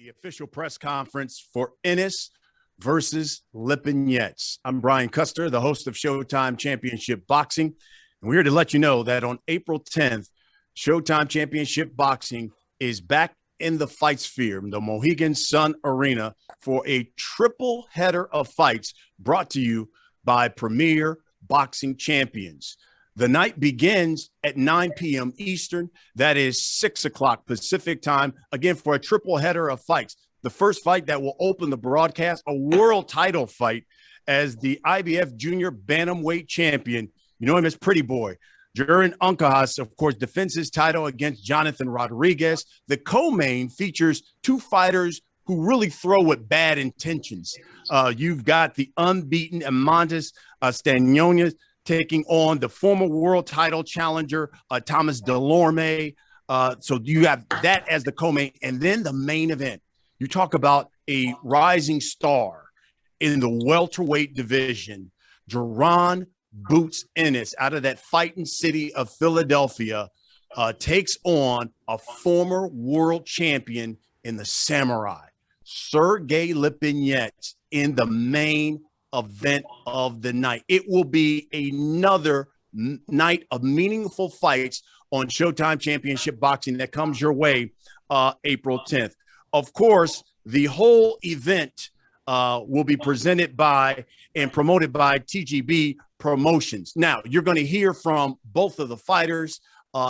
the official press conference for Ennis versus Lipinets. I'm Brian Custer, the host of Showtime Championship Boxing, and we're here to let you know that on April 10th, Showtime Championship Boxing is back in the fight sphere, the Mohegan Sun Arena, for a triple header of fights brought to you by Premier Boxing Champions. The night begins at 9 p.m. Eastern. That is 6 o'clock Pacific time, again, for a triple header of fights. The first fight that will open the broadcast, a world title fight, as the IBF Junior Bantamweight champion. You know him as Pretty Boy. Jaron Ennis, of course, defends his title against Jonathan Rodriguez. The co-main features two fighters who really throw with bad intentions. You've got the unbeaten Amantis Stanionis taking on the former world title challenger, Thomas Delorme. So you have that as the co-main. And then the main event. You talk about a rising star in the welterweight division, Jaron Boots Ennis, out of that fighting city of Philadelphia, takes on a former world champion in the Samurai, Sergey Lipinets, in the main event of the night. It will be another night of meaningful fights on Showtime Championship Boxing that comes your way April 10th. Of course, the whole event will be presented by and promoted by TGB Promotions. Now, you're going to hear from both of the fighters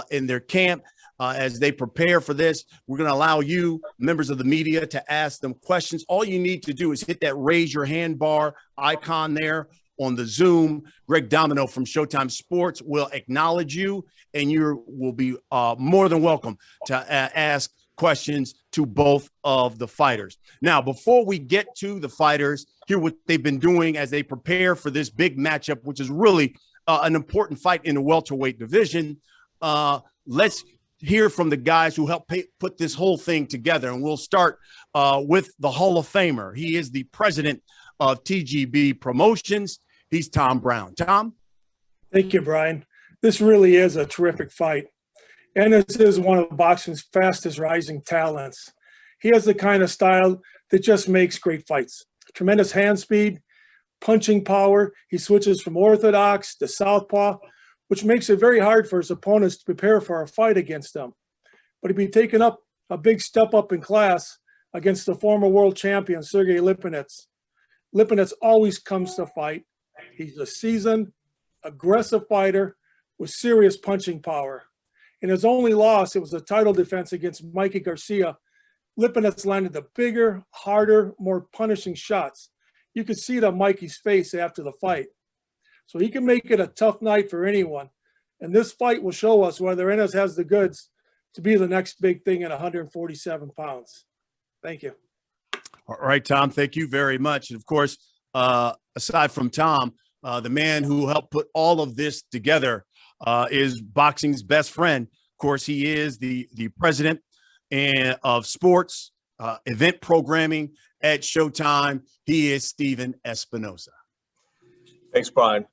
in their camp as they prepare for this. We're going to allow you, members of the media, to ask them questions. All you need to do is hit that raise your hand bar icon there on the Zoom. Greg Domino from Showtime Sports will acknowledge you, and you will be more than welcome to ask questions to both of the fighters. Now, before we get to the fighters, hear what they've been doing as they prepare for this big matchup, which is really an important fight in the welterweight division. Let's hear from the guys who helped put this whole thing together. And we'll start with the Hall of Famer. He is the president of TGB Promotions. He's Tom Brown. Tom? Thank you, Brian. This really is a terrific fight. Ennis is one of boxing's fastest rising talents. He has the kind of style that just makes great fights. Tremendous hand speed, punching power. He switches from orthodox to southpaw, which makes it very hard for his opponents to prepare for a fight against them. But he'd be taking up a big step up in class against the former world champion, Sergey Lipinets. Lipinets always comes to fight. He's a seasoned, aggressive fighter with serious punching power. In his only loss, it was a title defense against Mikey Garcia. Lipinets landed the bigger, harder, more punishing shots. You could see it on Mikey's face after the fight. So he can make it a tough night for anyone. And this fight will show us whether Ennis has the goods to be the next big thing at 147 pounds. Thank you. All right, Tom, thank you very much. And of course, aside from Tom, the man who helped put all of this together is boxing's best friend. Of course, he is the president of sports event programming at Showtime. He is Steven Espinoza. Thanks, Brian.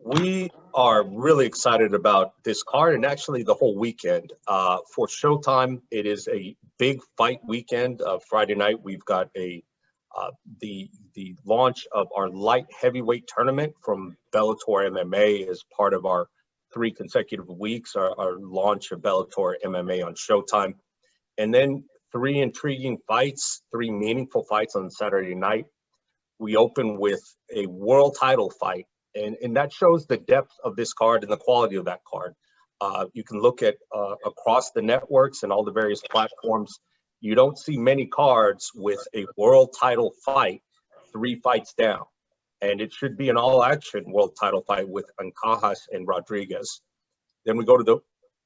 We are really excited about this card and actually the whole weekend. For Showtime, it is a big fight weekend. Friday night, we've got the launch of our light heavyweight tournament from Bellator MMA as part of our 3 consecutive weeks, our launch of Bellator MMA on Showtime. And then 3 intriguing fights, 3 meaningful fights on Saturday night. We open with a world title fight, and that shows the depth of this card and the quality of that card. You can look at across the networks and all the various platforms. You don't see many cards with a world title fight 3 fights down. And it should be an all-action world title fight with Ennis and Rodriguez. Then we go to the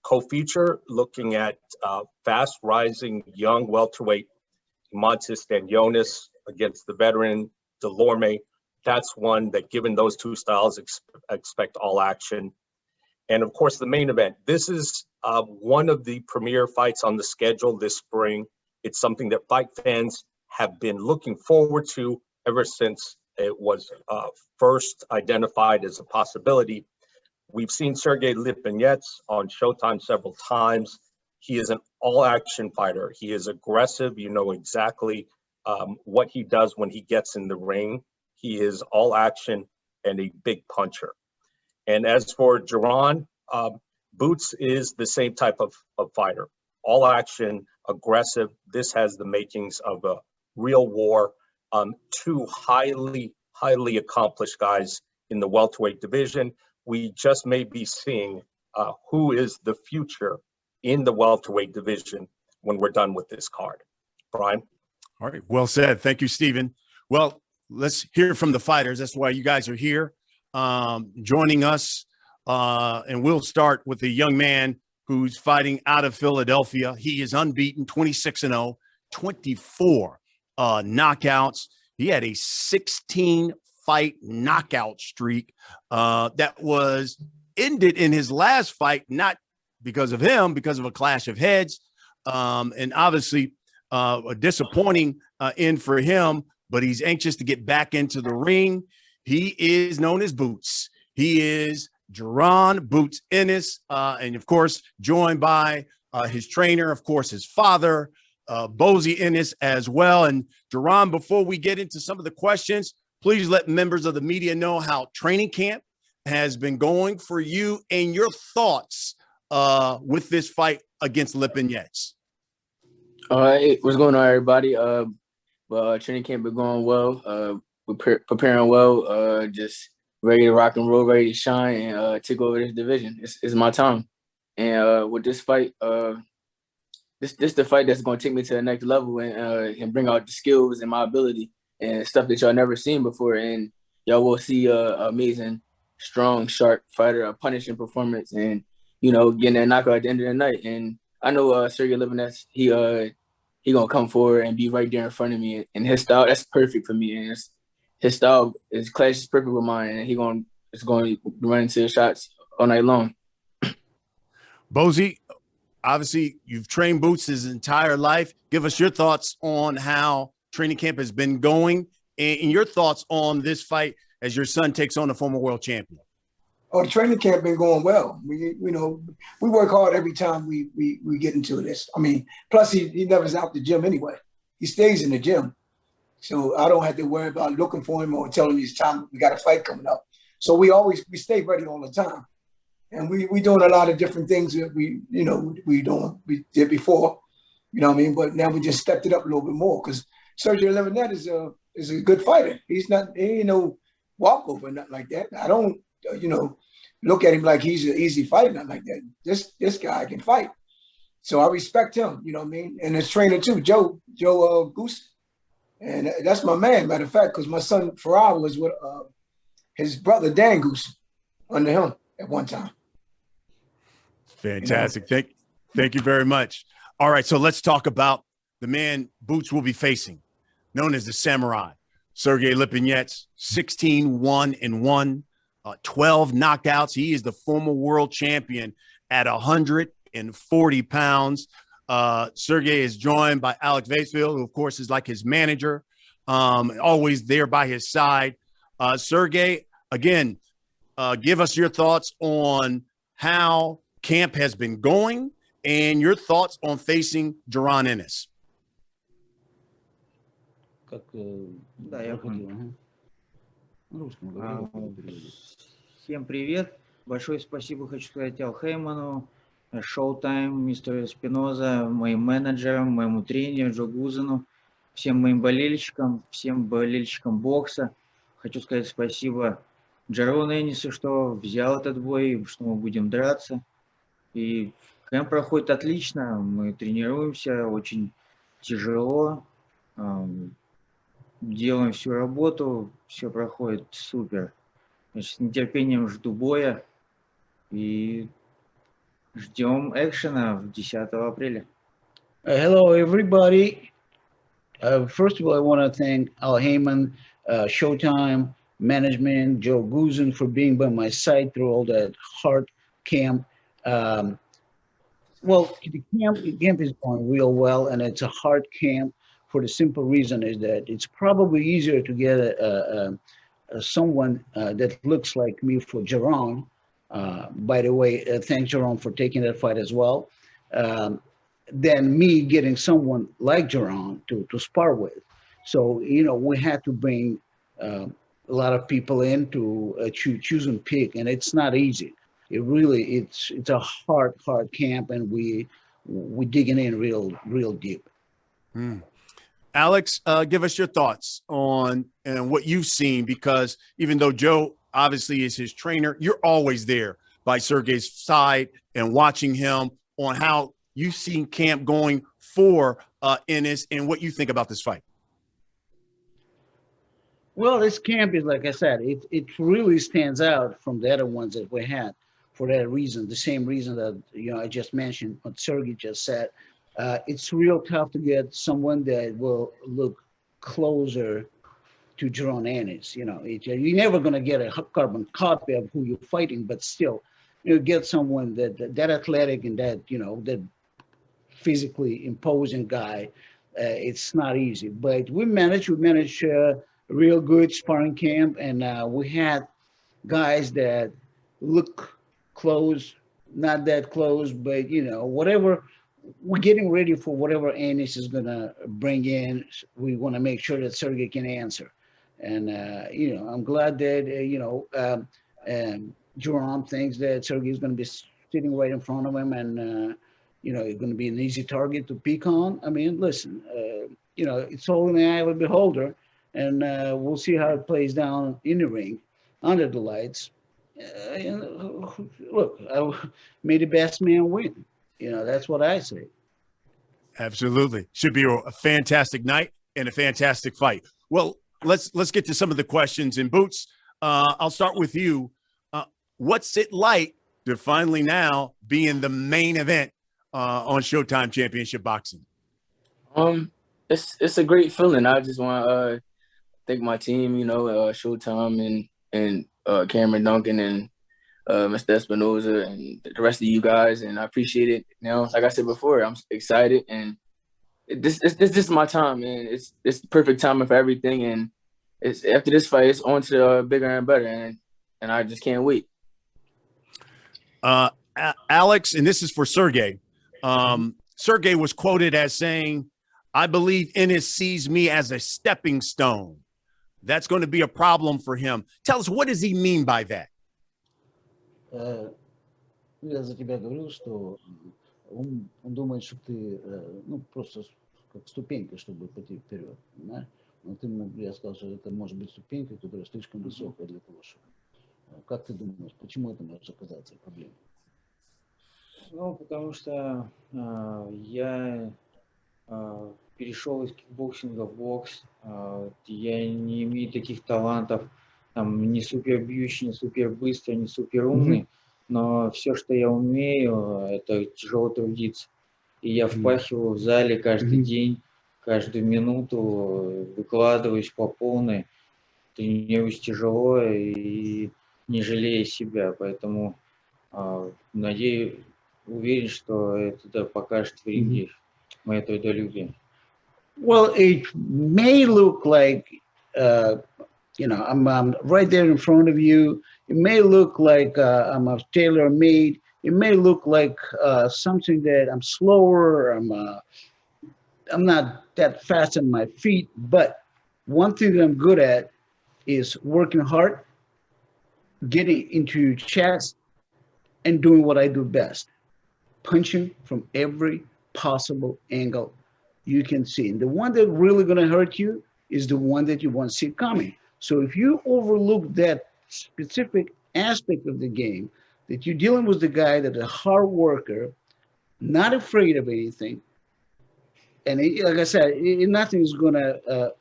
co-feature, looking at fast-rising young welterweight Amantis Stanionis against the veteran Delorme. That's one that, given those 2 styles, expect all action. And of course, the main event. This is one of the premier fights on the schedule this spring. It's something that fight fans have been looking forward to ever since it was first identified as a possibility. We've seen Sergey Lipinets on Showtime several times. He is an all-action fighter. He is aggressive. You know exactly what he does when he gets in the ring. He is all action and a big puncher. And as for Jaron, Boots is the same type of fighter. All action, aggressive. This has the makings of a real war. Two highly accomplished guys in the welterweight division. We just may be seeing who is the future in the welterweight division when we're done with this card. Brian? All right. Well said. Thank you, Stephen. Well, let's hear from the fighters. That's why you guys are here joining us. And we'll start with the young man who's fighting out of Philadelphia. He is unbeaten, 26-0, 24 knockouts. He had a 16-fight knockout streak that was ended in his last fight, not because of him, because of a clash of heads. And obviously a disappointing end for him, but he's anxious to get back into the ring. He is known as Boots. He is Jaron Boots Ennis, and of course, joined by his trainer, of course, his father, Bozy Ennis as well. And Jaron, before we get into some of the questions, please let members of the media know how training camp has been going for you and your thoughts with this fight against Lipinets. Hey, what's going on, everybody? Training camp been going well. We're preparing well. Just ready to rock and roll, ready to shine, and take over this division. It's my time. And with this fight, this the fight that's going to take me to the next level and bring out the skills and my ability and stuff that y'all never seen before. And y'all will see a amazing, strong, sharp fighter, a punishing performance, and getting that knockout at the end of the night. And I know Sergey Lipinets, he gonna come forward and be right there in front of me, and his style, that's perfect for me. And his style clashes perfect with mine, and it's going to run into the shots all night long. Bozy, obviously you've trained Boots his entire life. Give us your thoughts on how training camp has been going, and your thoughts on this fight as your son takes on a former world champion. Oh, the training camp been going well. We work hard every time we get into this. I mean, plus he never's out the gym anyway. He stays in the gym. So I don't have to worry about looking for him or telling him it's time, we got a fight coming up. So we stay ready all the time. And we doing a lot of different things that we did before, you know what I mean? But now we just stepped it up a little bit more because Sergey Lipinets is a good fighter. He ain't no walkover, nothing like that. I don't, look at him like he's an easy fighter, nothing like that. This guy can fight. So I respect him, you know what I mean? And his trainer too, Joe Goose. And that's my man, matter of fact, because my son Farrar was with his brother Dan Goose under him at one time. Fantastic. Thank you very much. All right, so let's talk about the man Boots will be facing, known as the Samurai. Sergey Lipinets, 16-1-1, 12 knockouts. He is the former world champion at 140 pounds. Sergey is joined by Alex Vaisfield, who, of course, is like his manager, always there by his side. Sergey, again, give us your thoughts on how camp has been going and your thoughts on facing Jaron Ennis. Да, я хотел. Всем привет. Большое спасибо хочу сказать Ал Хейману, Showtime, мистеру Espinoza, моим менеджерам, моему тренеру Джо Гузену, всем моим болельщикам, всем болельщикам бокса. Хочу сказать спасибо Джарону Эннису, что взял этот бой, что мы будем драться. И кэмп проходит отлично, мы тренируемся очень тяжело. Делаем всю работу, все проходит супер. Значит, с нетерпением жду боя и ждем экшена 10 апреля. Hello, everybody. First of all, I want to thank Al Heyman, Showtime, management, Joe Guzin for being by my side through all that hard camp. Well, the camp is going real well, and it's a hard camp for the simple reason is that it's probably easier to get someone that looks like me for Jaron. By the way, thanks Jaron for taking that fight as well. than me getting someone like Jaron to spar with. So, we had to bring a lot of people in to choose and pick, and it's not easy. It's a hard camp, and we digging in real deep. Alex, give us your thoughts on what you've seen, because even though Joe obviously is his trainer, you're always there by Sergey's side and watching him on how you've seen camp going for Ennis and what you think about this fight. Well, this camp is, like I said, it really stands out from the other ones that we had for that reason, the same reason that, I just mentioned, what Sergey just said. It's real tough to get someone that will look closer to Jaron Ennis. You're never going to get a carbon copy of who you're fighting, but still, get someone that athletic and that physically imposing guy. It's not easy, but we managed real good sparring camp, and we had guys that look close, not that close, but whatever. We're getting ready for whatever Ennis is gonna bring in. We want to make sure that Sergey can answer, and I'm glad that Jaron thinks that Sergey is going to be sitting right in front of him, and it's going to be an easy target to pick on. I mean, listen, it's all in the eye of the beholder. And we'll see how it plays down in the ring, under the lights. Look, may the best man win. That's what I say. Absolutely. Should be a fantastic night and a fantastic fight. Well, let's get to some of the questions. And Boots, I'll start with you. What's it like to finally now be in the main event on Showtime Championship Boxing? It's a great feeling. I just want to thank my team, Showtime and Cameron Duncan and Mr. Espinoza and the rest of you guys, and I appreciate it. Like I said before, I'm excited, and this is my time, man. It's the perfect timing for everything, and it's after this fight, it's on to bigger and better, and I just can't wait. Alex, and this is for Sergey. Sergey was quoted as saying, "I believe Ennis sees me as a stepping stone. That's going to be a problem for him." Tell us, what does he mean by that? Я за тебя говорил, что он думает, что ты просто как ступенька, чтобы пойти вперед. Да? Но я сказал, что это может быть ступенька, которая слишком высокая для того, чтобы. Как ты думаешь, почему это может оказаться проблемой? Потому что я перешел из кикбоксинга в бокс. Я не имею таких талантов, не супер бьющий, не супер быстрый, не супер умный. Но все, что я умею, это тяжело трудиться. И я впахиваю в зале каждый день, каждую минуту, выкладываюсь по полной, тренируюсь тяжело и не жалея себя. Поэтому уверен, что это покажет в ринге мое трудолюбие. Well, it may look like, I'm right there in front of you. It may look like I'm a tailor-made. It may look like something that I'm slower. I'm not that fast on my feet. But one thing that I'm good at is working hard, getting into your chest, and doing what I do best, punching from every possible angle you can see. And the one that really going to hurt you is the one that you won't see coming. So if you overlook that specific aspect of the game, that you're dealing with the guy that is a hard worker, not afraid of anything, and like I said, nothing is going to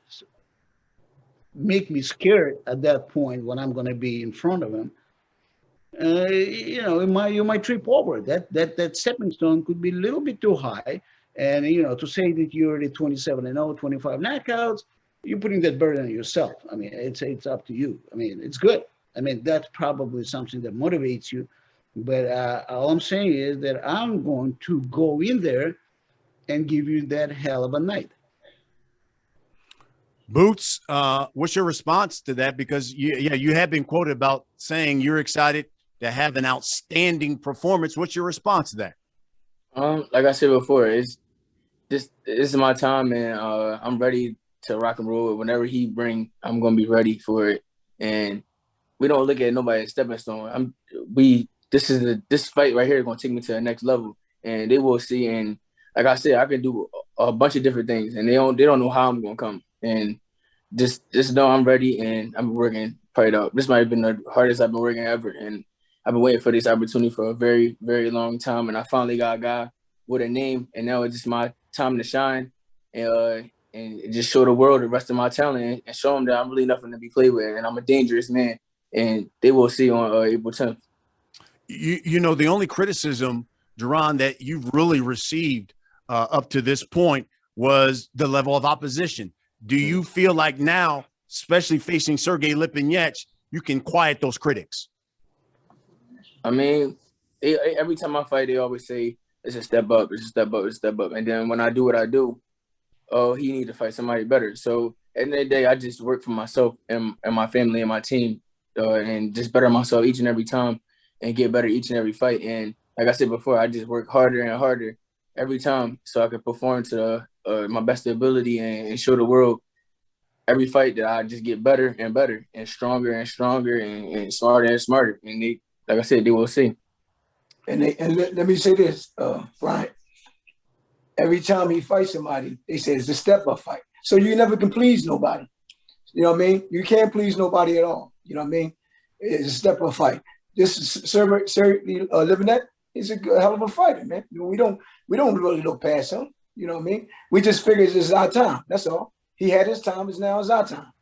make me scared at that point when I'm going to be in front of him. You might trip over it. That stepping stone could be a little bit too high. And, to say that you're already 27-0, 25 knockouts, you're putting that burden on yourself. I mean, it's up to you. I mean, it's good. I mean, that's probably something that motivates you. But all I'm saying is that I'm going to go in there and give you that hell of a night. Boots, what's your response to that? Because you have been quoted about saying you're excited to have an outstanding performance. What's your response to that? Like I said before, this is my time, and I'm ready to rock and roll. Whenever he bring, I'm gonna be ready for it. And we don't look at nobody as stepping stone. This fight right here is gonna take me to the next level, and they will see. And like I said, I can do a bunch of different things, and they don't know how I'm gonna come. And just know I'm ready, and I'm working right out. This might have been the hardest I've been working ever, and I've been waiting for this opportunity for a very, very long time. And I finally got a guy with a name, and now it's just my time to shine, and just show the world the rest of my talent, and show them that I'm really nothing to be played with, and I'm a dangerous man. And they will see on April 10th. You know, the only criticism, Jaron, that you've really received up to this point was the level of opposition. Do you feel like now, especially facing Sergey Lipinets, you can quiet those critics? I mean, every time I fight, they always say it's a step up, it's a step up, it's a step up. And then when I do what I do, oh, he need to fight somebody better. So at the end of the day, I just work for myself and my family and my team, and just better myself each and every time and get better each and every fight. And like I said before, I just work harder and harder every time so I can perform to my best ability and show the world every fight that I just get better and better and stronger and smarter and smarter. And they, like I said, they will see. And let me say this, Brian. Every time he fights somebody, they say it's a step-up fight. So you never can please nobody. You know what I mean? You can't please nobody at all. You know what I mean? It's a step-up fight. This is Sergey Lipinets. He's a hell of a fighter, man. We don't really look past him. You know what I mean? We just figure this is our time. That's all. He had his time. It's now is our time.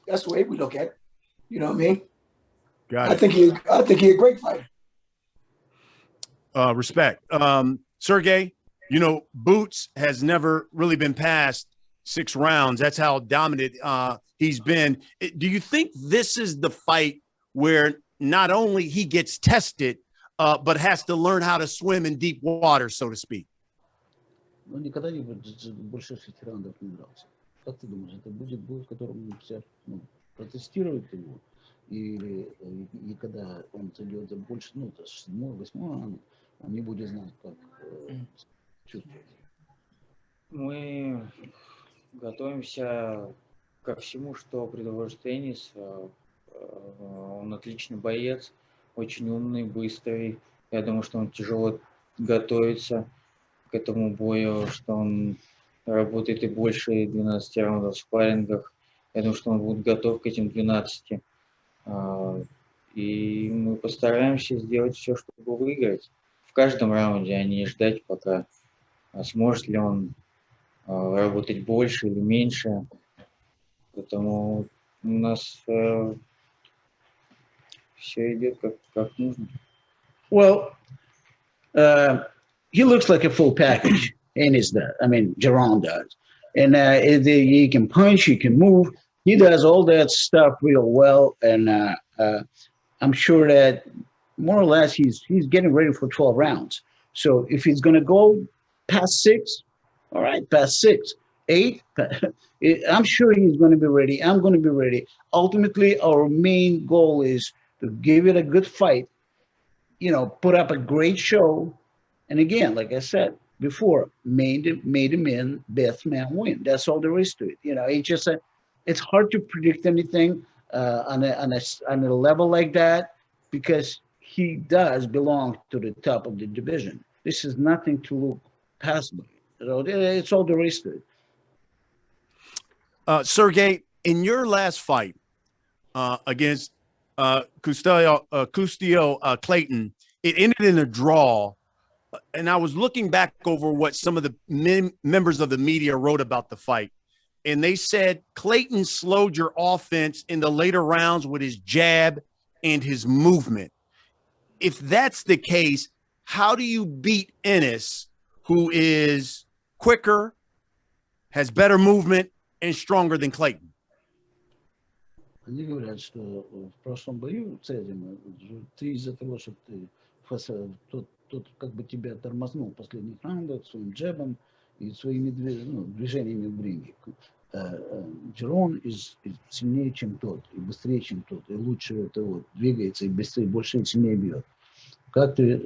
That's the way we look at it. You know what I mean? Got it. I think he's a great fighter. Respect. Sergey, you know, Boots has never really been past 6 rounds. That's how dominant he's been. Do you think this is the fight where not only he gets tested, but has to learn how to swim in deep water, so to speak? Ну, никогда не будет больше 6 раундов не дрался. Как ты думаешь, это будет бой, в котором все протестируют его? Или и когда он зайдет за больше, ну, 7-8 раунд, он не будет знать, как чувствовать? Мы готовимся ко всему, что предложит Энис. Он отличный боец, очень умный, быстрый. Я думаю, что он тяжело готовится к этому бою, что он работает и больше 12 раундов в спаррингах. Я думаю, что он будет готов к этим 12. И мы постараемся сделать все, чтобы выиграть в каждом раунде, а не ждать, пока сможет ли он работать больше или меньше. Поэтому у нас все идет как нужно. Well, he looks like a full package, Ennis does. I mean, Jaron does. And he can punch, he can move. He does all that stuff real well. And I'm sure that more or less he's getting ready for 12 rounds. So if he's going to go past 6, all right, past 6, 8, I'm sure he's going to be ready. I'm going to be ready. Ultimately, our main goal is to give it a good fight, you know, put up a great show. And again, like I said before, made him in, best man win. That's all there is to it. You know, it's hard to predict anything on a level like that because he does belong to the top of the division. This is nothing to look past. So it's all there is to it. Sergey, in your last fight against Custio Clayton, it ended in a draw. And I was looking back over what some of the members of the media wrote about the fight. And they said Clayton slowed your offense in the later rounds with his jab and his movement. If that's the case, how do you beat Ennis, who is quicker, has better movement, and stronger than Clayton? Они говорят, что в прошлом бою Цезарем ты из-за того, что ты тот как бы тебя тормознул в последних раундах своим джебом и своими движениями в ринге. Джерон сильнее, чем тот, и быстрее, чем тот, и лучше того, двигается, и быстрее, больше и сильнее бьет. Как ты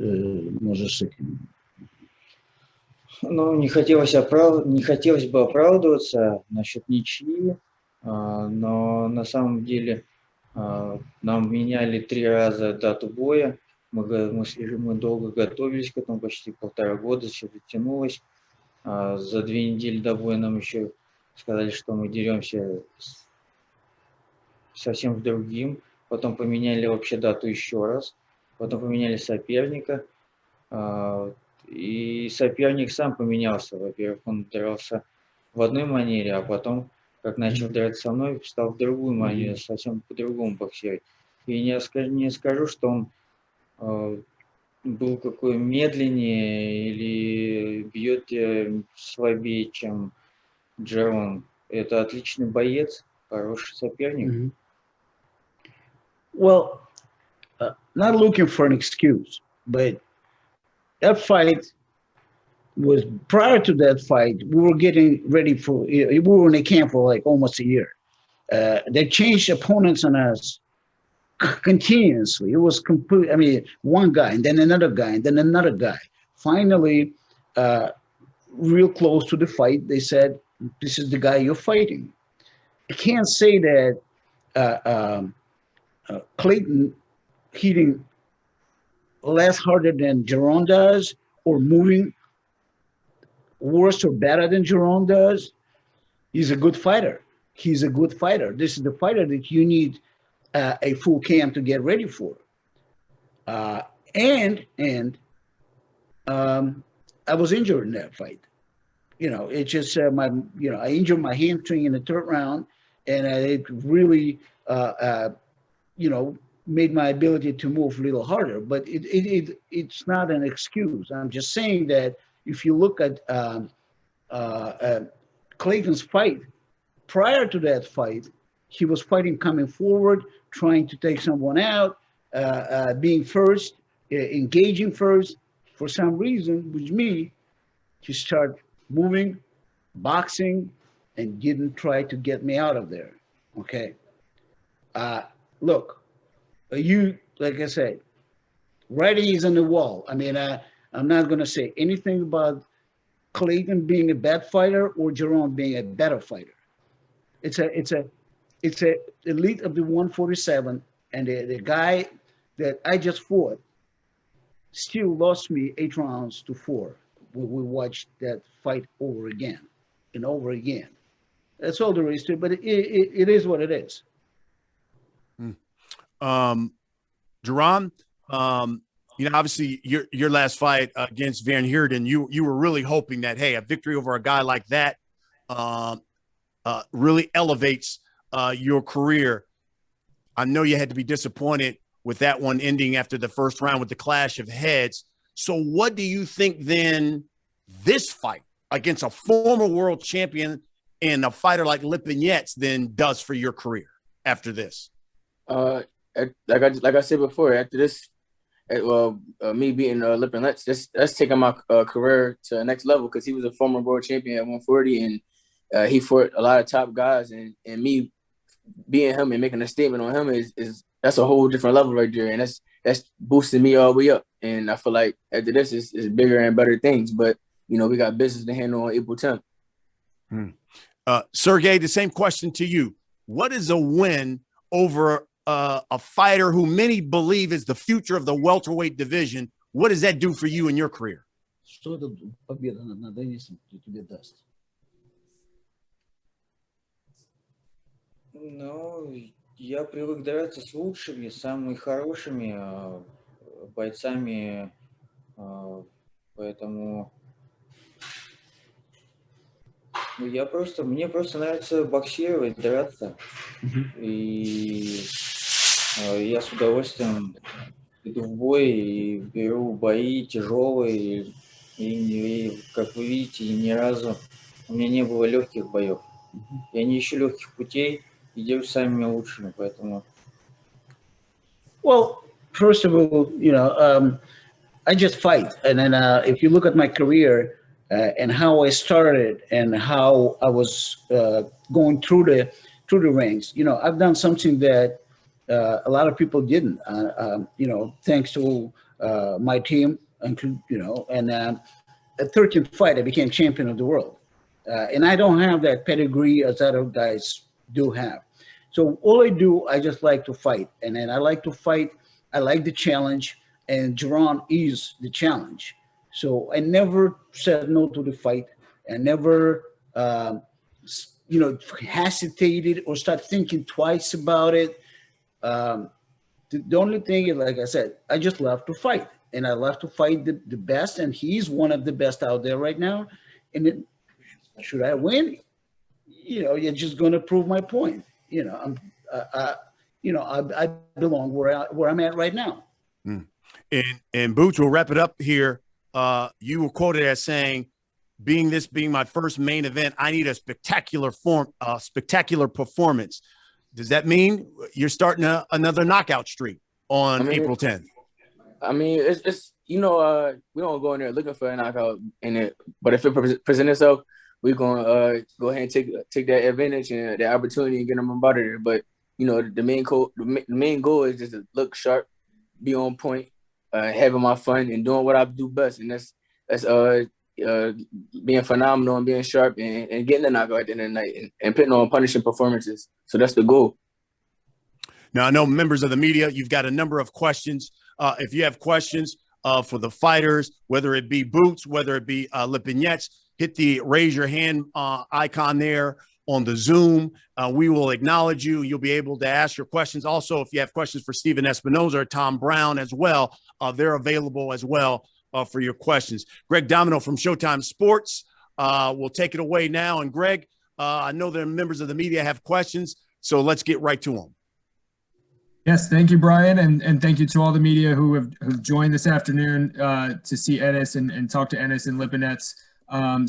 можешь с этим Ну, не хотелось бы оправдываться насчет ничьи, но на самом деле нам меняли 3 раза дату боя. Мы долго готовились к этому, почти 1,5 года, все затянулось. За 2 недели до боя нам еще сказали, что мы деремся совсем с другим. Потом поменяли вообще дату еще раз. Потом поменяли соперника. И соперник сам поменялся. Во-первых, он дрался в одной манере, а потом, как начал драться со мной, стал в другую манеру, совсем по-другому боксировать. И не скажу, что он был какой медленнее или бьет слабее, чем Джерон. Это отличный боец, хороший соперник. Well, not looking for an excuse, but that fight was prior to that fight. We were getting ready for. We were in a camp for like almost a year. They changed opponents on us continuously. It was complete. I mean, one guy and then another guy and then another guy. Finally, real close to the fight, they said, "This is the guy you're fighting." I can't say that Clayton hitting less harder than Jaron does, or moving worse or better than Jaron does. He's a good fighter. He's a good fighter. This is the fighter that you need a full camp to get ready for. And I was injured in that fight. You know, it just I injured my hamstring in the 3rd round, and it really made my ability to move a little harder. But it's not an excuse. I'm just saying that if you look at Clayton's fight, prior to that fight, he was fighting coming forward, trying to take someone out, being first, engaging first. For some reason, with me, he started moving, boxing, and didn't try to get me out of there. Okay. Look, you, like I said, writing is on the wall. I mean, I'm not going to say anything about Clayton being a bad fighter or Jaron being a better fighter. It's a elite of the 147, and the guy that I just fought still lost me 8 rounds to 4. We watched that fight over again and over again. That's all there is to it, but it is what it is. Jaron, obviously your last fight against Van Heerden, you were really hoping that, hey, a victory over a guy like that really elevates your career. I know you had to be disappointed with that one ending after the 1st round with the clash of heads. So what do you think then this fight against a former world champion and a fighter like Lipinets then does for your career after this? Like I said before, after this, me beating Lipinets, that's taking my career to the next level, because he was a former world champion at 140, and he fought a lot of top guys, and me beating him and making a statement on him is that's a whole different level right there, and that's boosting me all the way up. And I feel like after this is bigger and better things, but we got business to handle on April 10th. Sergey, the same question to you. What is a win over a fighter who many believe is the future of the welterweight division? What does that do for you in your career? Что эта победа над Денисом тебе даст? Ну, я привык драться с лучшими, самыми хорошими бойцами, поэтому мне просто нравится боксировать, драться, и я с удовольствием иду в бой и беру бои тяжелые, и как вы видите, ни разу у меня не было легких боев. Я не ищу легких путей и дерусь с самыми лучшими, поэтому. Well, first of all, I just fight, and then if you look at my career and how I started and how I was going through the ranks, I've done something that a lot of people didn't. Thanks to my team, and 13th fight, I became champion of the world. And I don't have that pedigree as other guys do have. So all I do, I just like to fight. And then I like to fight. I like the challenge. And Jaron is the challenge. So I never said no to the fight. I never, hesitated or start thinking twice about it. The only thing is, like I said, I just love to fight. And I love to fight the best. And he's one of the best out there right now. And should I win? You're just going to prove my point. I belong where I'm at right now. And Boots, we'll wrap it up here. You were quoted as saying, being my first main event, I need a spectacular performance. Does that mean you're starting another knockout streak on April 10th? I mean, it's we don't go in there looking for a knockout in it, but if it presents itself, we're gonna go ahead and take that advantage and the opportunity and get them about it. But the main goal is just to look sharp, be on point, having my fun and doing what I do best, and that's being phenomenal and being sharp and getting the knockout at the end of the night and putting on punishing performances. So that's the goal. Now, I know members of the media, you've got a number of questions. If you have questions for the fighters, whether it be Boots, whether it be Lipinets, hit the raise your hand icon there on the Zoom. We will acknowledge you. You'll be able to ask your questions. Also, if you have questions for Steven Espinoza or Tom Brown as well, they're available as well for your questions. Greg Domino from Showtime Sports will take it away now. And Greg, I know that members of the media have questions, so let's get right to them. Yes, thank you, Brian, and thank you to all the media who've joined this afternoon to see Ennis and talk to Ennis and Lipinets.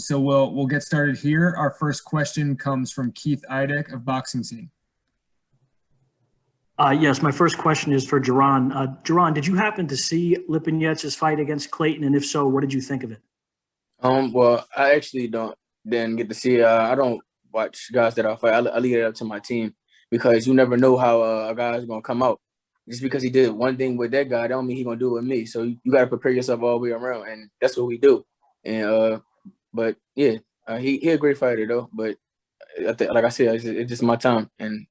So we'll get started here. Our first question comes from Keith Idek of Boxing Scene. Yes, my first question is for Jaron. Jaron, did you happen to see Lipinets' fight against Clayton, and if so, what did you think of it? Well, I actually didn't get to see it. I don't watch guys that I fight. I leave it up to my team because you never know how a guy is gonna come out. Just because he did one thing with that guy, don't mean he's gonna do it with me. So you gotta prepare yourself all the way around, and that's what we do. And but yeah, he a great fighter though. But like I said, it's just my time. And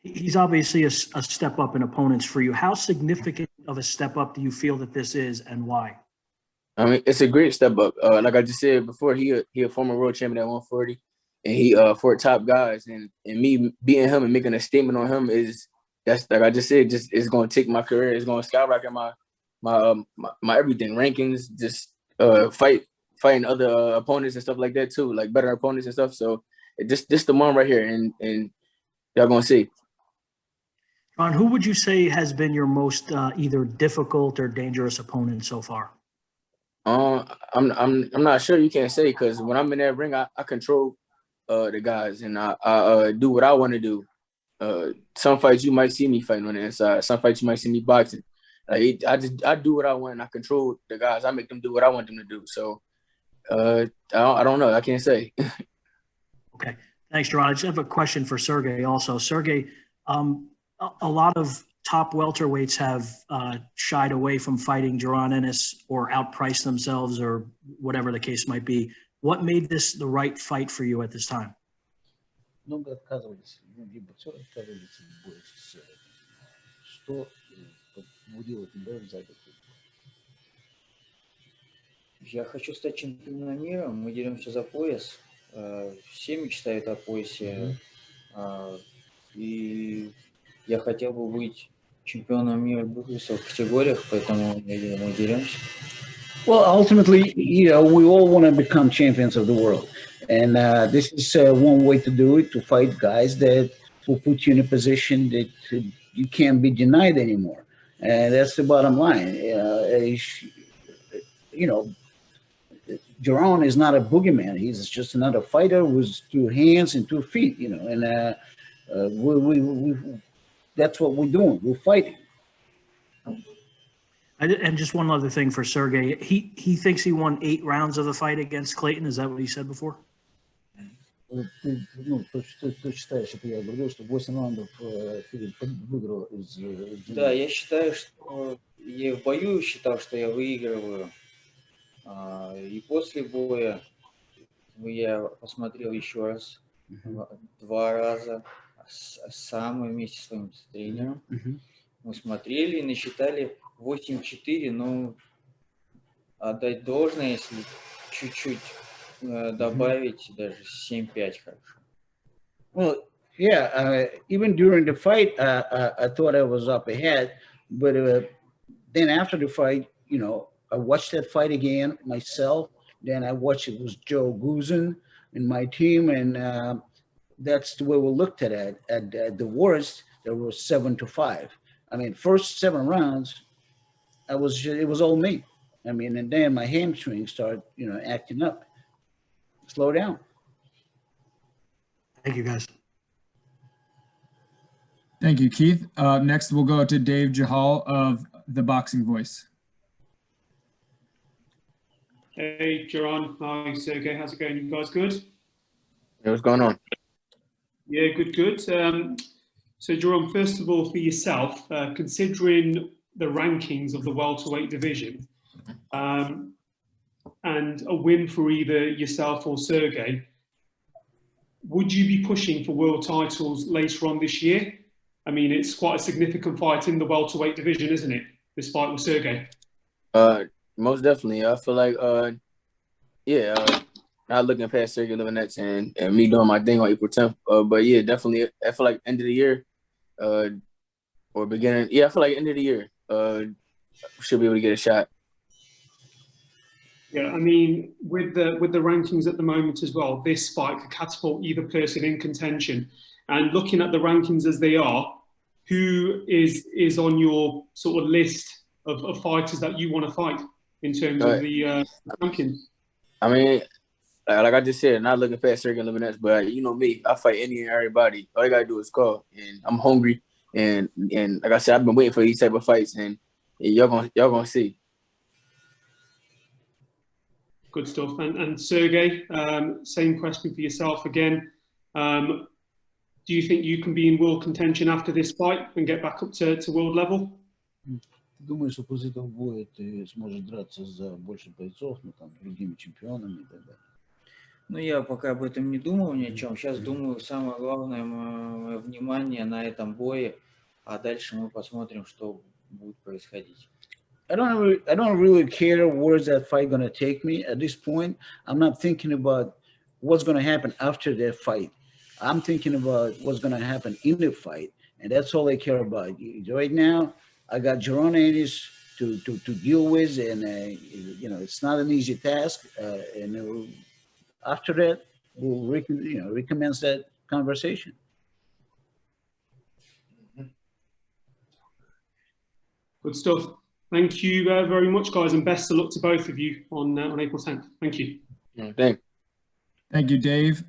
he's obviously a step up in opponents for you. How significant of a step up do you feel that this is, and why? I mean, it's a great step up. Like I just said before, he a former world champion at 140, and he fought top guys. And me beating him and making a statement on him that's like I just said, just it's going to take my career. It's going to skyrocket my everything, rankings, just fighting other opponents and stuff like that too, like better opponents and stuff. So this the one right here, and y'all gonna see. Ron, who would you say has been your most either difficult or dangerous opponent so far? I'm not sure. You can't say, because when I'm in that ring, I control the guys, and I do what I want to do. Some fights you might see me fighting on the inside. Some fights you might see me boxing. I do what I want, and I control the guys. I make them do what I want them to do. So I don't know. I can't say. Okay, thanks, Jaron. I just have a question for Sergey also. Sergey, a lot of top welterweights have shied away from fighting Jaron Ennis or outpriced themselves or whatever the case might be. What made this the right fight for you at this time? Много отказывались, либо все отказывались больше. Что побудило тебя взять этот бой? Я хочу стать чемпионом мира. Мы деремся за пояс. Все мечтают о поясе. И я хотел бы быть чемпионом мира в двух весовых категориях, поэтому мы деремся. Well, ultimately, we all want to become champions of the world. And this is one way to do it, to fight guys that will put you in a position that you can't be denied anymore. And that's the bottom line. Jaron is not a boogeyman. He's just another fighter with 2 hands and 2 feet, and that's what we're doing. We're fighting. And just one other thing for Sergey. He thinks he won 8 rounds of the fight against Clayton. Is that what he said before? Ты считаешь, что я говорил, что 8 раундов Филипп выиграл из... Да, я считаю, что я в бою считал, что я выигрываю. И после боя я посмотрел еще раз, два раза сам вместе с своим тренером. Мы смотрели и насчитали 8-4, но отдать должное, если чуть-чуть добавить, даже 7-5 хорошо. Well, yeah, even during the fight, I thought I was up ahead, but then after the fight, you know, I watched that fight again myself. Then I watched it was Joe Guzin and my team, and that's the way we looked at it. At the worst, there was 7-5. I mean, first 7 rounds, it was all me. I mean, and then my hamstring started, you know, acting up. Slow down. Thank you, guys. Thank you, Keith. Next, we'll go to Dave Jahal of The Boxing Voice. Hey, Jaron. Hi, Sergey. How's it going? You guys good? Hey, what's going on? Yeah, good. So, Jaron, first of all, for yourself, considering the rankings of the welterweight division, and a win for either yourself or Sergey, would you be pushing for world titles later on this year? I mean, it's quite a significant fight in the welterweight division, isn't it? This fight with Sergey. Most definitely. I feel like, not looking past Sergey Lipinets and me doing my thing on April 10th. But yeah, definitely. I feel like end of the year, or beginning. Yeah, I feel like end of the year, should be able to get a shot. Yeah, I mean, with the rankings at the moment as well, this fight could catapult either person in contention. And looking at the rankings as they are, who is on your sort of list of fighters that you want to fight in terms of the rankings? I mean, like I just said, not looking past Sergey Lipinets, but you know me, I fight any and everybody. All you gotta do is call, and I'm hungry. And like I said, I've been waiting for these type of fights, and y'all gonna see. Good stuff. And Sergey, same question for yourself again. Do you think you can be in world contention after this fight and get back up to world level? Думаю, что после этого боя ты сможешь драться за больше бойцов, ну там другими чемпионами и так далее. Ну, я пока об этом не думал ни о чем. Сейчас думаю, самое главное мое внимание на этом бое, а дальше мы посмотрим, что будет происходить. I don't really care where's that fight going to take me at this point. I'm not thinking about what's going to happen after that fight. I'm thinking about what's going to happen in the fight, and that's all I care about. Right now, I got Jaron Ennis to deal with, and you know, it's not an easy task. And after that, we'll recommence that conversation. Good stuff. Thank you very much, guys, and best of luck to both of you on April 10th. Thank you. Thank you, Dave.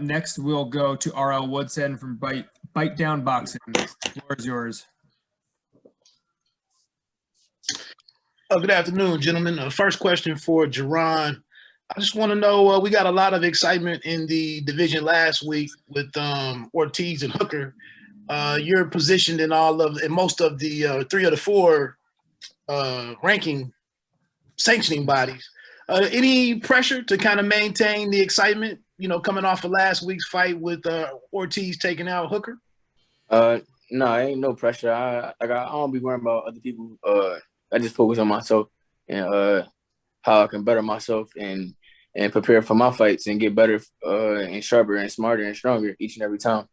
Next, we'll go to R.L. Woodson from Bite Down Boxing. The floor is yours. Good afternoon, gentlemen. First question for Jaron. I just want to know, we got a lot of excitement in the division last week with Ortiz and Hooker. You're positioned in most of the 3 of the 4 ranking sanctioning bodies. Any pressure to kind of maintain the excitement, you know, coming off of last week's fight with Ortiz taking out Hooker? No, ain't no pressure. I don't be worrying about other people. I just focus on myself and how I can better myself and prepare for my fights and get better and sharper and smarter and stronger each and every time.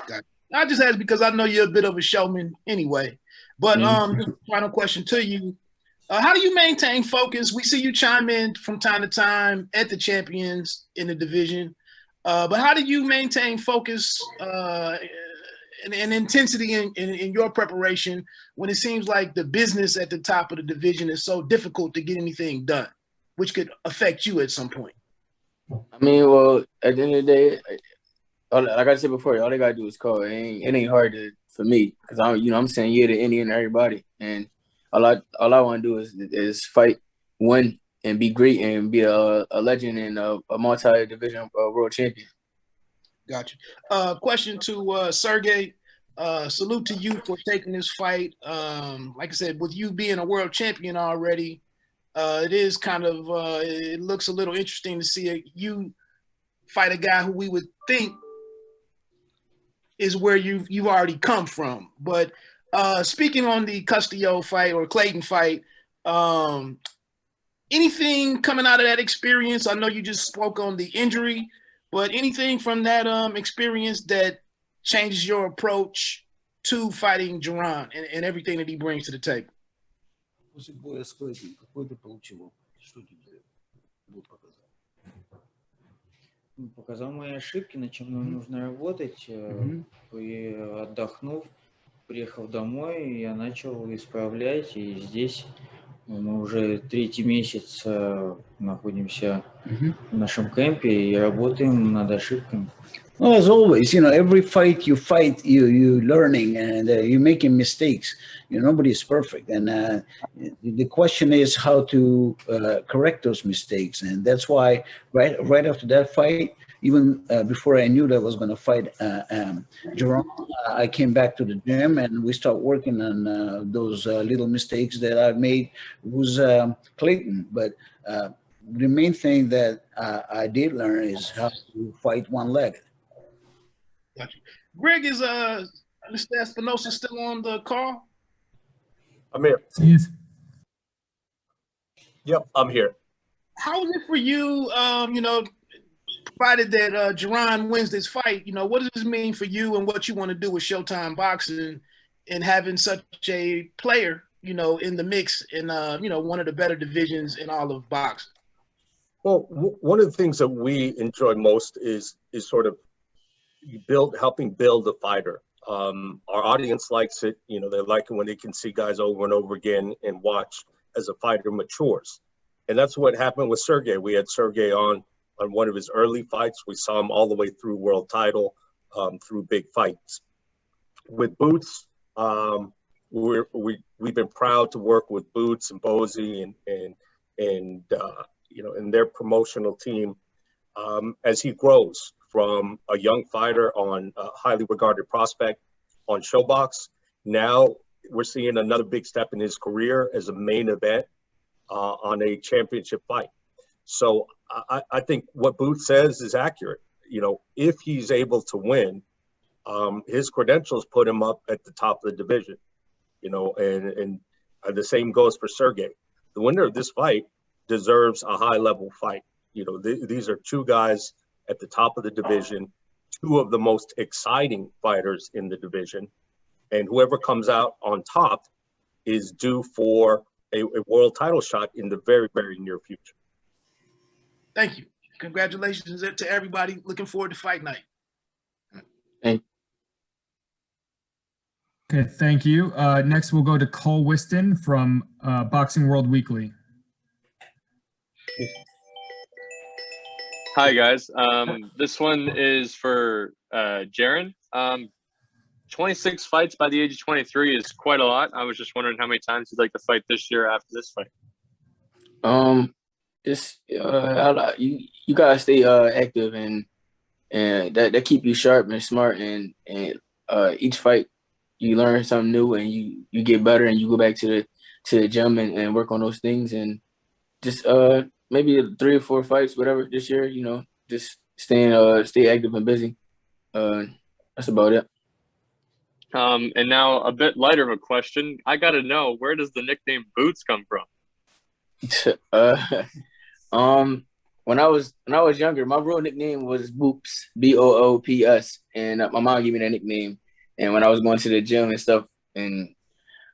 Got it. I just asked because I know you're a bit of a showman anyway. But final question to you. How do you maintain focus? We see you chime in from time to time at the champions in the division. But how do you maintain focus and intensity in your preparation when it seems like the business at the top of the division is so difficult to get anything done, which could affect you at some point? I mean, well, at the end of the day, like I said before, all they gotta do is call. It ain't hard for me because I'm saying yeah to any and everybody, and all I want to do is fight, win, and be great and be a legend and a multi-division world champion. Got you. Question to Sergey. Salute to you for taking this fight. Like I said, with you being a world champion already, It is kind of it looks a little interesting to see you fight a guy who we would think is where you've already come from. But speaking on the Castillo fight or Clayton fight, anything coming out of that experience? I know you just spoke on the injury, but anything from that experience that changes your approach to fighting Jaron and everything that he brings to the table? После боя с Клэйдом, какой ты получил опыт? Что тебе будет показать? Показал мои ошибки, над чем нам нужно работать. И отдохнув, приехал домой, я начал исправлять. И здесь мы уже третий месяц находимся в нашем кемпе и работаем над ошибками. Well, as always, every fight you fight, you learning and you're making mistakes. Nobody is perfect, and the question is how to correct those mistakes. And that's why right after that fight, even before I knew that I was going to fight Jaron, I came back to the gym and we start working on those little mistakes that I made with Clayton. But the main thing that I did learn is how to fight one-legged. Gotcha. Greg, is Mr. Espinoza still on the call? I'm here. Yes. Yep, I'm here. How is it for you, provided that Jaron wins this fight, what does this mean for you and what you want to do with Showtime Boxing and having such a player, in the mix in, one of the better divisions in all of boxing? Well, one of the things that we enjoy most is sort of helping build a fighter. Our audience likes it. They like it when they can see guys over and over again and watch as a fighter matures. And that's what happened with Sergey. We had Sergey on one of his early fights. We saw him all the way through world title, through big fights. With Boots, we've been proud to work with Boots and Bozy and their promotional team as he grows from a young fighter on a highly regarded prospect on Showbox. Now we're seeing another big step in his career as a main event on a championship fight. So I think what Boots says is accurate. If he's able to win, his credentials put him up at the top of the division, and the same goes for Sergey. The winner of this fight deserves a high level fight. These are two guys at the top of the division, two of the most exciting fighters in the division, and whoever comes out on top is due for a world title shot in the very, very near future. Thank you. Congratulations to everybody. Looking forward to fight night. Thank you. Okay, thank you. Next, we'll go to Cole Whiston from Boxing World Weekly. Hi, guys. This one is for Jaron. 26 fights by the age of 23 is quite a lot. I was just wondering how many times you'd like to fight this year after this fight. You gotta stay active and that keep you sharp and smart and each fight you learn something new and you get better and you go back to the gym and work on those things and just maybe 3 or 4 fights, whatever, this year, just stay active and busy. That's about it. And now a bit lighter of a question. I got to know, where does the nickname Boots come from? When I was younger, my real nickname was Boops, Boops, and my mom gave me that nickname. And when I was going to the gym and stuff and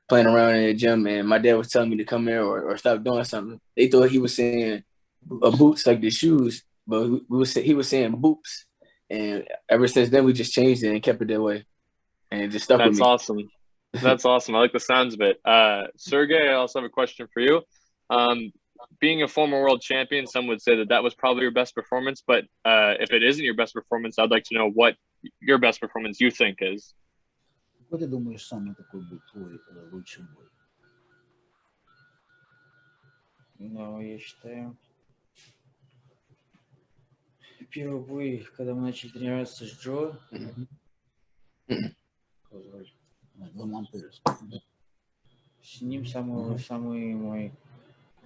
playing around in the gym, and my dad was telling me to come here or stop doing something, they thought he was saying boots like the shoes, but he was saying Boops. And ever since then, we just changed it and kept it that way. And it just stuck with me. That's awesome. That's awesome. I like the sounds of it. Sergey, I also have a question for you. Being a former world champion, some would say that was probably your best performance. But if it isn't your best performance, I'd like to know what your best performance you think is. Какой ты думаешь, самый такой был твой лучший бой? Я считаю, первый бой, когда мы начали тренироваться с Джо, с ним самый мой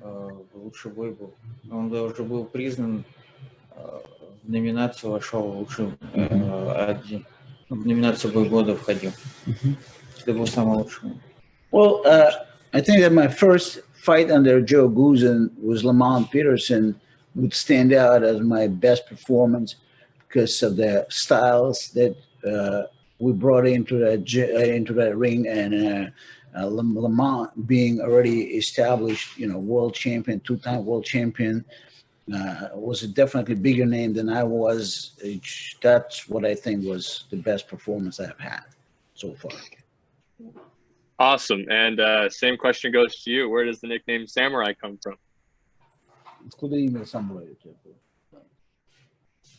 лучший бой был. Он уже был признан, в номинацию вошел лучший, в номинацию бой года входил. Это был самый лучший. Well, I think that my first fight under Joe Guzan was Lamont Peterson would stand out as my best performance because of the styles that we brought into that ring, and Lamont being already established, world champion, two-time world champion, was a definitely bigger name than I was. That's what I think was the best performance I've had so far. Awesome. And same question goes to you. Where does the nickname Samurai come from? Откуда имя Самурай?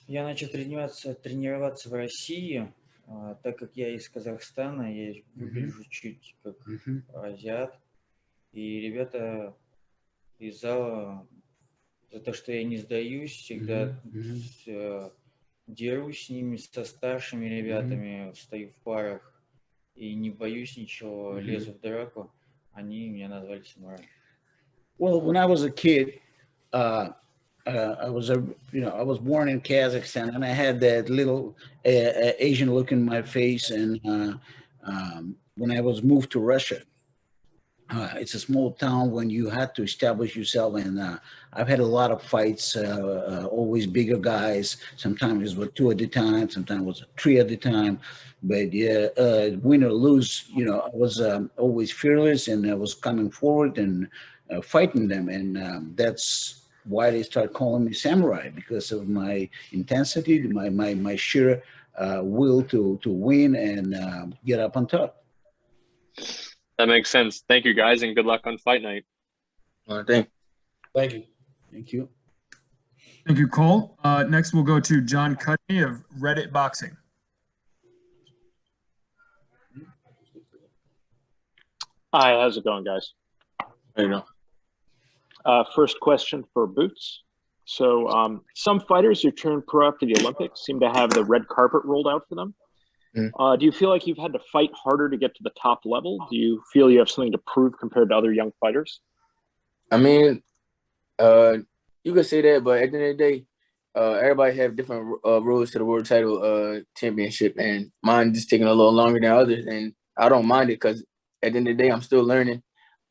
Я начал тренироваться в России, так как я из Казахстана, я выгляжу чуть как азиат. И ребята из зала, за то, что я не сдаюсь, всегда дерусь с ними, со старшими ребятами, стою в парах и не боюсь ничего, лезу в драку. Они меня назвали Самураем. Well, when I was a kid, I was born in Kazakhstan, and I had that little Asian look in my face. And when I was moved to Russia, it's a small town when you had to establish yourself. And I've had a lot of fights, always bigger guys. Sometimes it was 2 at a time, sometimes it was 3 at a time. But yeah, win or lose, I was always fearless, and I was coming forward and fighting them. And that's why they start calling me Samurai, because of my intensity, my sheer will to win and get up on top. That makes sense. Thank you, guys, and good luck on fight night. Thank Thank you. Thank you. Thank you, Cole. Next, we'll go to John Cudney of Reddit Boxing. Hi, how's it going, guys? you. Know. First question for Boots. So some fighters who turn pro after the Olympics seem to have the red carpet rolled out for them. Do you feel like you've had to fight harder to get to the top level? Do you feel you have something to prove compared to other young fighters? I mean, you could say that, but at the end of the day, everybody have different roads to the world title championship, and mine just taking a little longer than others, and I don't mind it because at the end of the day, I'm still learning.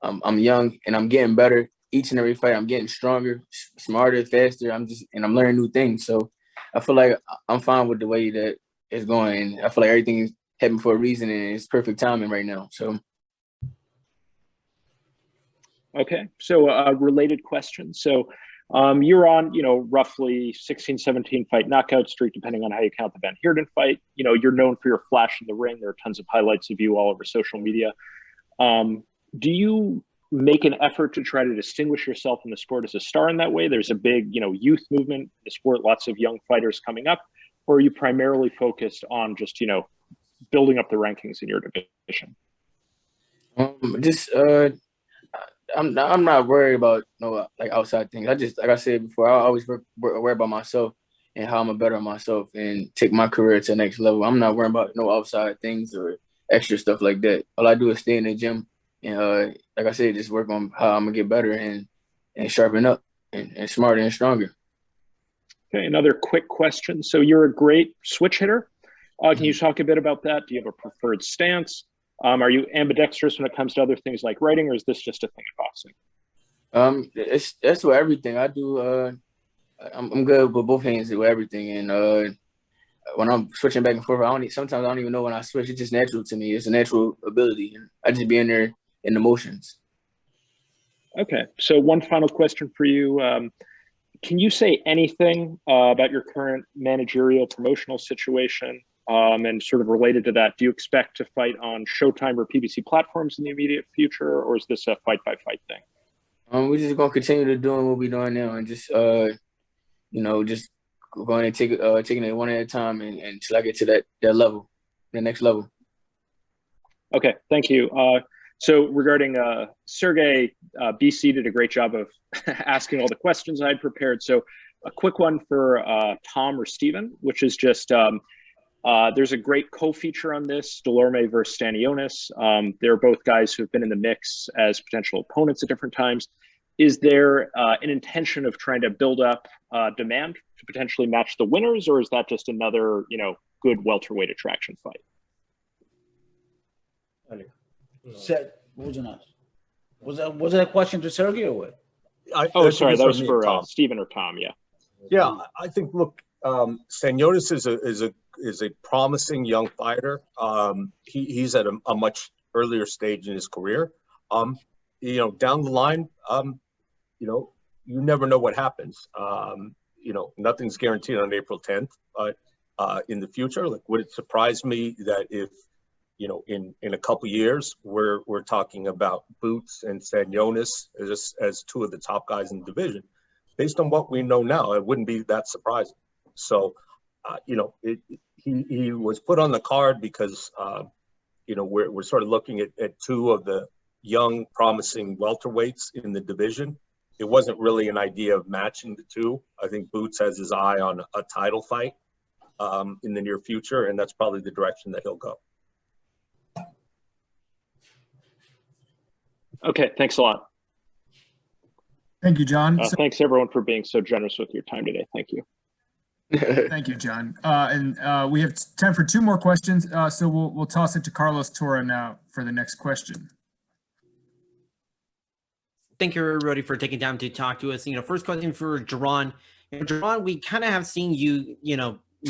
I'm young and I'm getting better. Each and every fight, I'm getting stronger, smarter, faster. I'm learning new things. So I feel like I'm fine with the way that it's going. I feel like everything is happening for a reason, and it's perfect timing right now. So. Okay. So a related question. So you're on, roughly 16, 17 fight knockout streak, depending on how you count the Van Heerden fight. You're known for your flash in the ring. There are tons of highlights of you all over social media. Do you make an effort to try to distinguish yourself in the sport as a star in that way? There's a big, youth movement in the sport, lots of young fighters coming up. Or are you primarily focused on just, building up the rankings in your division? I'm not worried about outside things. Like I said before, I always worry about myself and how I'm a better myself and take my career to the next level. I'm not worrying about no outside things or extra stuff like that. All I do is stay in the gym and like I said, just work on how I'm gonna get better and sharpen up and smarter and stronger. Okay, another quick question. So you're a great switch hitter. Can you talk a bit about that? Do you have a preferred stance? Are you ambidextrous when it comes to other things like writing, or is this just a thing in boxing? That's with everything I do. I'm good with both hands with everything, and when I'm switching back and forth, sometimes I don't even know when I switch. It's just natural to me. It's a natural ability, and I just be in there in the motions. Okay, so one final question for you. Can you say anything about your current managerial promotional situation? And sort of related to that, do you expect to fight on Showtime or PBC platforms in the immediate future, or is this a fight by fight thing? We're just gonna continue to doing what we're doing now, and just just going and taking it one at a time, and until I get to that level, the next level. Okay, thank you. So regarding Sergey, BC did a great job of asking all the questions I had prepared. So a quick one for Tom or Steven, which is just. There's a great co-feature on this, Delorme versus Stanionis. They're both guys who have been in the mix as potential opponents at different times. is there an intention of trying to build up demand to potentially match the winners, or is that just another, good welterweight attraction fight? Was that a question to Sergey or what? Sorry, that was for Stephen or Tom. Yeah. Yeah, I think. Look, Stanionis is a promising young fighter. He's at a much earlier stage in his career. Down the line, you never know what happens. Nothing's guaranteed on April 10th, but in the future, would it surprise me that if, in a couple years, we're talking about Boots and Stanionis as two of the top guys in the division? Based on what we know now, it wouldn't be that surprising. So, he was put on the card because, we're sort of looking at two of the young, promising welterweights in the division. It wasn't really an idea of matching the two. I think Boots has his eye on a title fight in the near future, and that's probably the direction that he'll go. Okay, thanks a lot. Thank you, John. Thanks everyone for being so generous with your time today. Thank you. Thank you, John. And we have time for two more questions. So we'll toss it to Carlos Tora now for the next question. Thank you, everybody, for taking time to talk to us. First question for Jaron. Jaron, we kind of have seen you,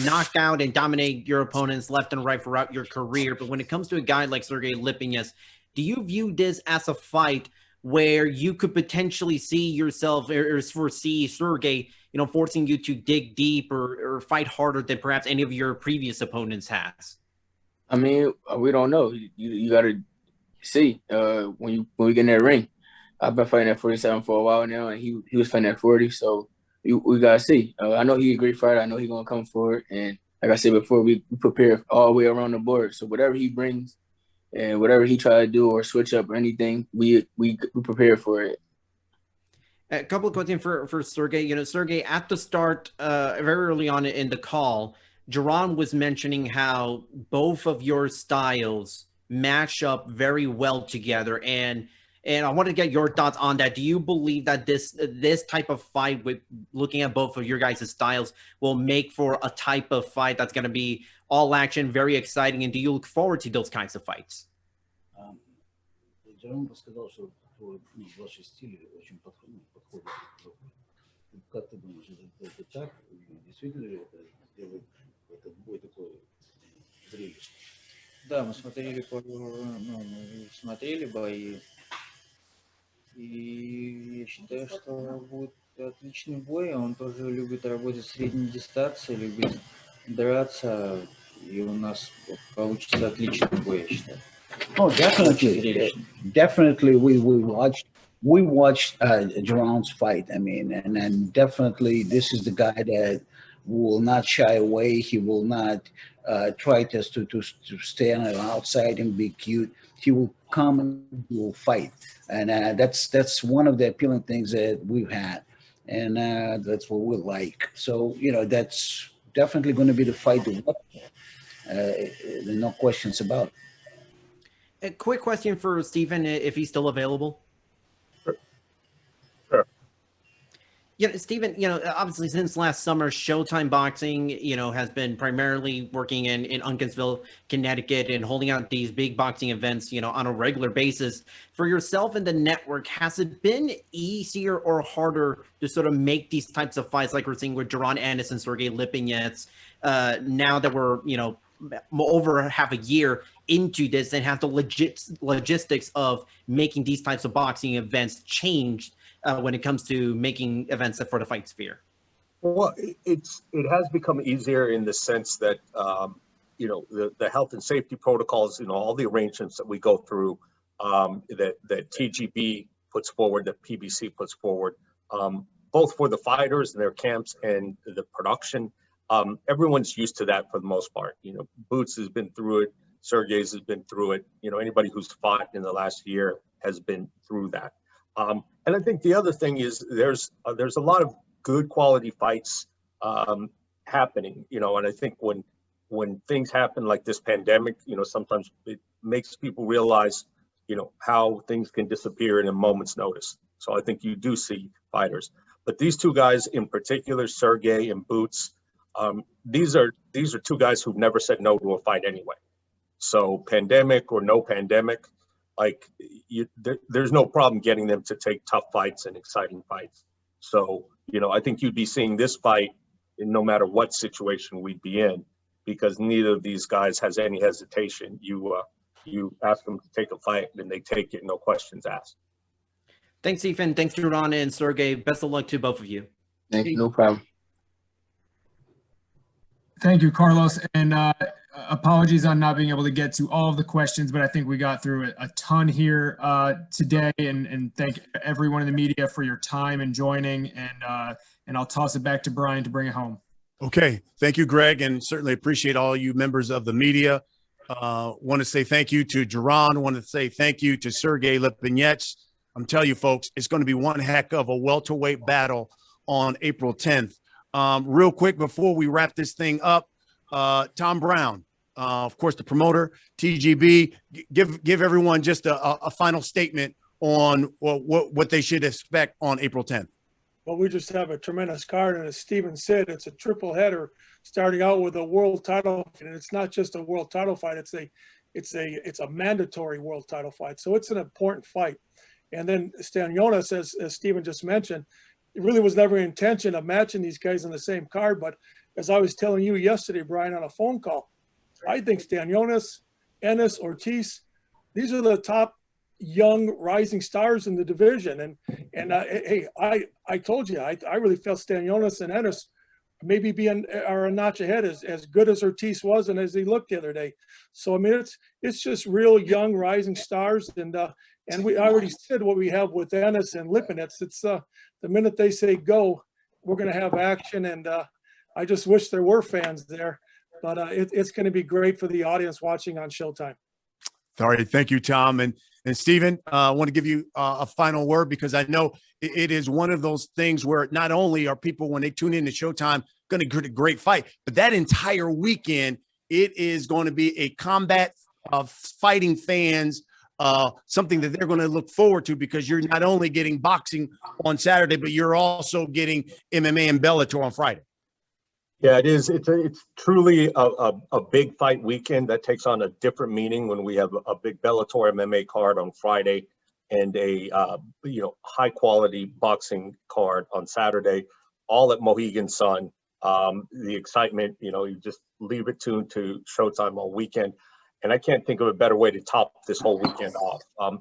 knock out and dominate your opponents left and right throughout your career. But when it comes to a guy like Sergey Lipinets, do you view this as a fight where you could potentially see yourself or foresee Sergey, forcing you to dig deep or fight harder than perhaps any of your previous opponents has? I mean, we don't know. You got to see when we get in that ring. I've been fighting at 47 for a while now, and he was fighting at 40. So we got to see. I know he's a great fighter. I know he's going to come forward. And like I said before, we prepare all the way around the board. So whatever he brings and whatever he try to do or switch up or anything, we prepare for it. A couple of questions for Sergey. Sergey, at the start, very early on in the call, Jaron was mentioning how both of your styles match up very well together. And I wanted to get your thoughts on that. Do you believe that this type of fight, with looking at both of your guys' styles, will make for a type of fight that's going to be all action, very exciting? And do you look forward to those kinds of fights? Джером рассказал, что ваши стили очень подходят. Как ты думаешь, это так? Действительно ли это делает этот бой такой зрелищный? Да, мы смотрели бои, и я считаю, что будет отличный бой. Он тоже любит работать в средней дистанции, любит драться, и у нас получится отличный бой, я считаю. Oh, definitely. We watched Jaron's fight. I mean, and definitely this is the guy that will not shy away. He will not try to stay on the outside and be cute. He will come and he will fight, and that's one of the appealing things that we've had, and that's what we like. So that's definitely going to be the fight to watch. No questions about it. A quick question for Stephen, if he's still available. Sure. Stephen, obviously since last summer, Showtime Boxing, has been primarily working in Uncasville, Connecticut, and holding out these big boxing events, on a regular basis. For yourself and the network, has it been easier or harder to sort of make these types of fights like we're seeing with Jaron Ennis and Sergey Lipinets, now that we're, over half a year into this, and have the logistics of making these types of boxing events changed when it comes to making events for the Fight Sphere? Well, it has become easier in the sense that the health and safety protocols, all the arrangements that we go through, that TGB puts forward, that PBC puts forward, both for the fighters and their camps and the production. Everyone's used to that for the most part. Boots has been through it. Sergey's has been through it. Anybody who's fought in the last year has been through that. And I think the other thing is there's a lot of good quality fights happening. And I think when things happen like this pandemic, sometimes it makes people realize, how things can disappear in a moment's notice. So I think you do see fighters. But these two guys in particular, Sergey and Boots, these are two guys who've never said no to a fight anyway. So pandemic or no pandemic, like there's no problem getting them to take tough fights and exciting fights. So, I think you'd be seeing this fight no matter what situation we'd be in, because neither of these guys has any hesitation. You ask them to take a fight and they take it, no questions asked. Thanks, Ethan. Thanks, Jaron and Sergey. Best of luck to both of you. Thank you. No problem. Thank you, Carlos. And apologies on not being able to get to all of the questions, but I think we got through a ton here today. And thank everyone in the media for your time and joining. And I'll toss it back to Brian to bring it home. Okay. Thank you, Greg, and certainly appreciate all you members of the media. Want to say thank you to Jaron. Want to say thank you to Sergey Lipinets. I'm telling you, folks, it's going to be one heck of a welterweight battle on April 10th. Real quick, before we wrap this thing up, Tom Brown, of course, the promoter, TGB, give everyone just a final statement on what they should expect on April 10th. Well, we just have a tremendous card, and as Steven said, it's a triple header, starting out with a world title, and it's not just a world title fight; it's a mandatory world title fight. So it's an important fight. And then Stanionis, as Steven just mentioned, it really was never an intention of matching these guys on the same card. But as I was telling you yesterday, Brian, on a phone call, I think Stanionis, Ennis, Ortiz, these are the top young rising stars in the division. And hey, I told you, I really felt Stanionis and Ennis maybe are a notch ahead, as good as Ortiz was and as he looked the other day. So I mean, it's just real young rising stars, and we already said what we have with Ennis and Lipinets. It's the minute they say go, we're going to have action, and I just wish there were fans there, but it's going to be great for the audience watching on Showtime. All right, thank you, Tom. And Steven, I want to give you a final word, because I know it is one of those things where not only are people, when they tune in to Showtime, going to get a great fight, but that entire weekend, it is going to be a combat of fighting fans, something that they're going to look forward to, because you're not only getting boxing on Saturday, but you're also getting MMA and Bellator on Friday. Yeah, it is. It's truly a big fight weekend that takes on a different meaning when we have a big Bellator MMA card on Friday and a high quality boxing card on Saturday, all at Mohegan Sun. The excitement, you just leave it tuned to Showtime all weekend. And I can't think of a better way to top this whole weekend off.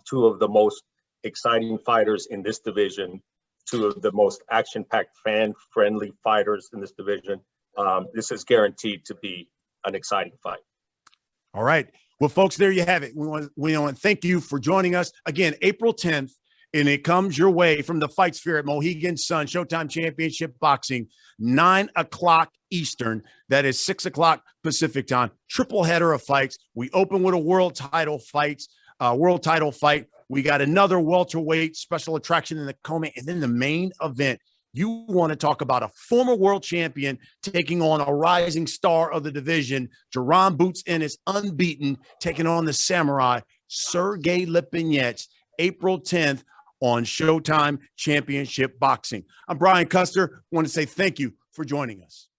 Two of the most exciting fighters in this division, two of the most action-packed, fan-friendly fighters in this division. This is guaranteed to be an exciting fight. All right. Well, folks, there you have it. We want to thank you for joining us. Again, April 10th, and it comes your way from the Fight Sphere at Mohegan Sun, Showtime Championship Boxing, 9 o'clock Eastern. That is 6 o'clock Pacific time. Triple header of fights. We open with a world title fight. We got another welterweight special attraction in the co-main, and then the main event. You want to talk about a former world champion taking on a rising star of the division, Jaron Boots Ennis, unbeaten, taking on the samurai, Sergey Lipinets, April 10th on Showtime Championship Boxing. I'm Brian Custer. I want to say thank you for joining us.